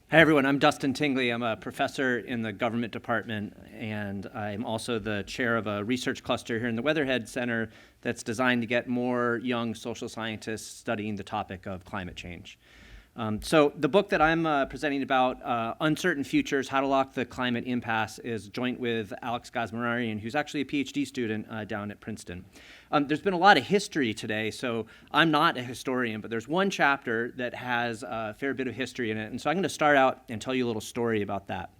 Hi everyone, I'm Dustin Tingley. I'm a professor in the government department, and I'm also the chair of a research cluster here in the Weatherhead Center that's designed to get more young social scientists studying the topic of climate change. So the book that I'm presenting about, Uncertain Futures, How to Lock the Climate Impasse, is joint with Alex Gazmararian, who's actually a PhD student down at Princeton. There's been a lot of history today, so I'm not a historian, but there's one chapter that has a fair bit of history in it, and so I'm going to start out and tell you a little story about that.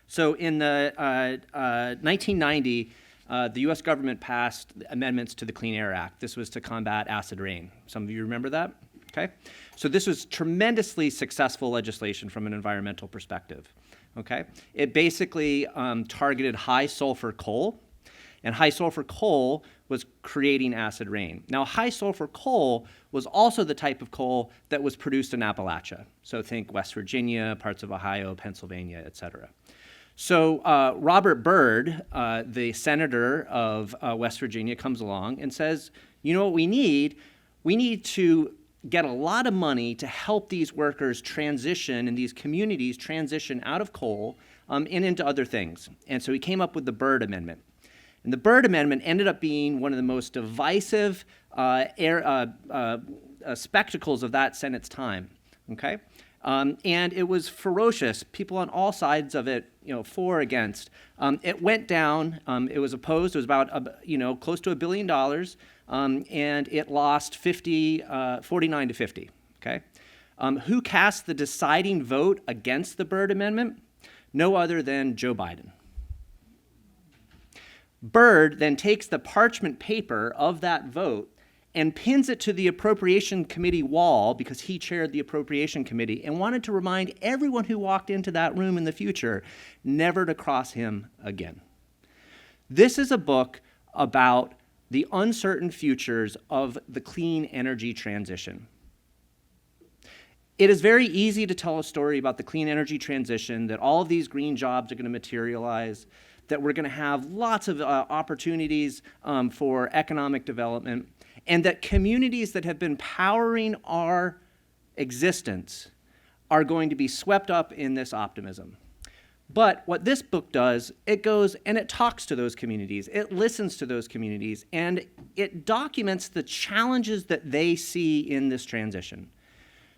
So in the 1990, the U.S. government passed amendments to the Clean Air Act. This was to combat acid rain. Some of you remember that? Okay. So this was tremendously successful legislation from an environmental perspective. Okay. It basically targeted high sulfur coal, and high sulfur coal was creating acid rain. Now, high sulfur coal was also the type of coal that was produced in Appalachia. So think West Virginia, parts of Ohio, Pennsylvania, et cetera. So Robert Byrd, the senator of West Virginia, comes along and says, you know what we need? We need to get a lot of money to help these workers transition and these communities transition out of coal and into other things. And so he came up with the Byrd Amendment. And the Byrd Amendment ended up being one of the most divisive spectacles of that Senate's time, okay? And it was ferocious. People on all sides of it, for or against. It went down. It was opposed. It was about, close to $1 billion. And it lost 49 to 50, okay? Who cast the deciding vote against the Byrd Amendment? No other than Joe Biden. Byrd then takes the parchment paper of that vote and pins it to the Appropriation Committee wall, because he chaired the Appropriation Committee, and wanted to remind everyone who walked into that room in the future never to cross him again. This is a book about the uncertain futures of the clean energy transition. It is very easy to tell a story about the clean energy transition, that all of these green jobs are going to materialize, that we're going to have lots of opportunities for economic development, and that communities that have been powering our existence are going to be swept up in this optimism. But what this book does, it goes and it talks to those communities, it listens to those communities, and it documents the challenges that they see in this transition.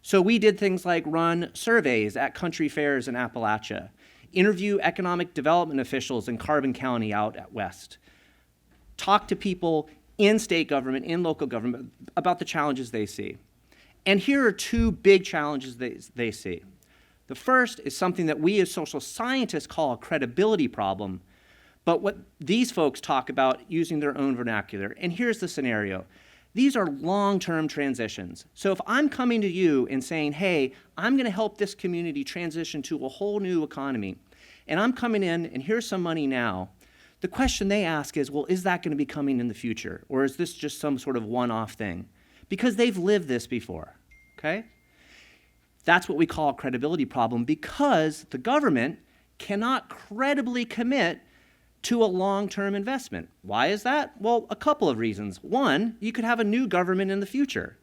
So we did things like run surveys at country fairs in Appalachia, interview economic development officials in Carbon County out at West, talk to people in state government, in local government, about the challenges they see. And here are two big challenges they see. The first is something that we as social scientists call a credibility problem, but what these folks talk about using their own vernacular. And here's the scenario. These are long-term transitions. So if I'm coming to you and saying, hey, I'm going to help this community transition to a whole new economy, and I'm coming in and here's some money now, the question they ask is, well, is that going to be coming in the future? Or is this just some sort of one-off thing? Because they've lived this before, okay? That's what we call a credibility problem, because the government cannot credibly commit to a long-term investment. Why is that? Well, a couple of reasons. One, you could have a new government in the future.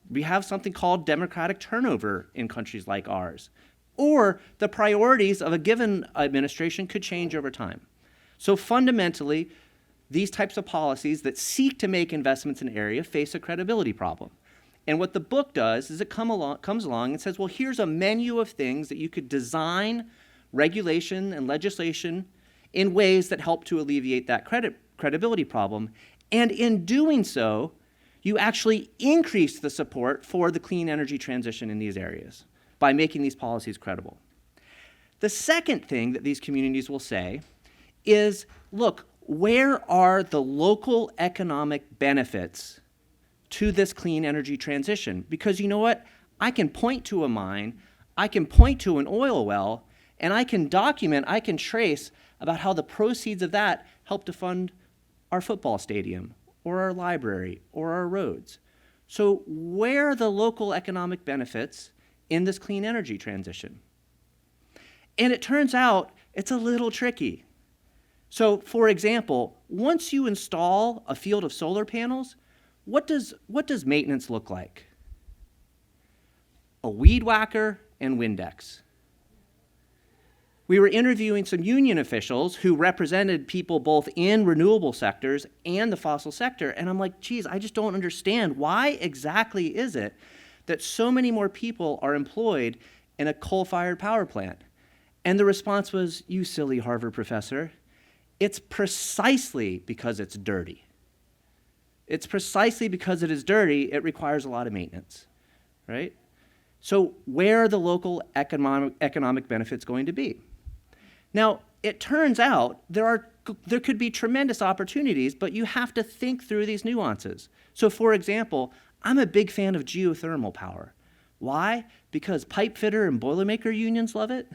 We have something called democratic turnover in countries like ours. Or the priorities of a given administration could change over time. So fundamentally, these types of policies that seek to make investments in an area face a credibility problem. And what the book does is it comes along and says, well, here's a menu of things that you could design regulation and legislation in ways that help to alleviate that credibility problem. And in doing so, you actually increase the support for the clean energy transition in these areas by making these policies credible. The second thing that these communities will say is, look, where are the local economic benefits to this clean energy transition? Because you know what? I can point to a mine, I can point to an oil well, and I can document, I can trace about how the proceeds of that help to fund our football stadium, or our library, or our roads. So where are the local economic benefits in this clean energy transition? And it turns out it's a little tricky. So, for example, once you install a field of solar panels, what does maintenance look like? A weed whacker and Windex. We were interviewing some union officials who represented people both in renewable sectors and the fossil sector. And I'm like, geez, I just don't understand. Why exactly is it that so many more people are employed in a coal-fired power plant? And the response was, you silly Harvard professor, it's precisely because it's dirty. It's precisely because it is dirty, it requires a lot of maintenance, right? So where are the local economic benefits going to be? Now, it turns out there could be tremendous opportunities, but you have to think through these nuances. So for example, I'm a big fan of geothermal power. Why? Because pipe fitter and boilermaker unions love it.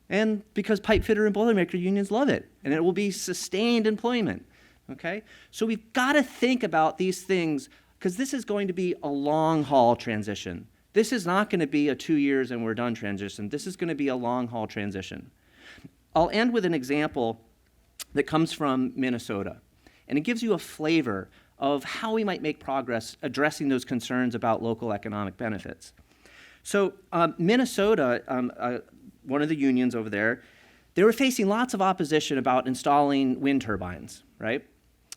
And because pipe fitter and boilermaker unions love it. And it will be sustained employment, okay? So we've got to think about these things, because this is going to be a long haul transition. This is not going to be a 2 years and we're done transition. This is going to be a long haul transition. I'll end with an example that comes from Minnesota. And it gives you a flavor of how we might make progress addressing those concerns about local economic benefits. So Minnesota, one of the unions over there, they were facing lots of opposition about installing wind turbines, right?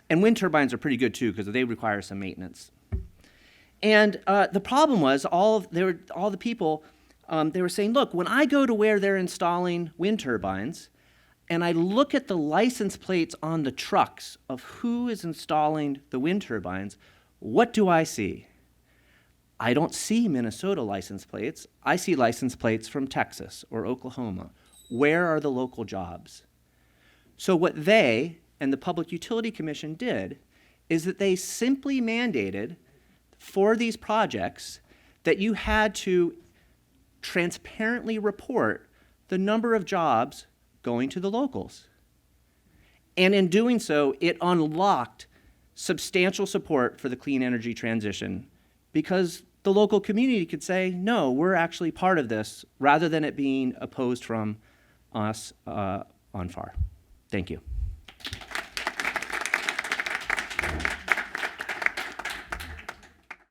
And wind turbines are pretty good too, because they require some maintenance. And the problem was all the people, they were saying, look, when I go to where they're installing wind turbines, and I look at the license plates on the trucks of who is installing the wind turbines, what do I see? I don't see Minnesota license plates. I see license plates from Texas or Oklahoma. Where are the local jobs? So what they and the Public Utility Commission did is that they simply mandated for these projects that you had to transparently report the number of jobs going to the locals. And in doing so, it unlocked substantial support for the clean energy transition, because the local community could say, no, we're actually part of this, rather than it being opposed from us on FAR. Thank you.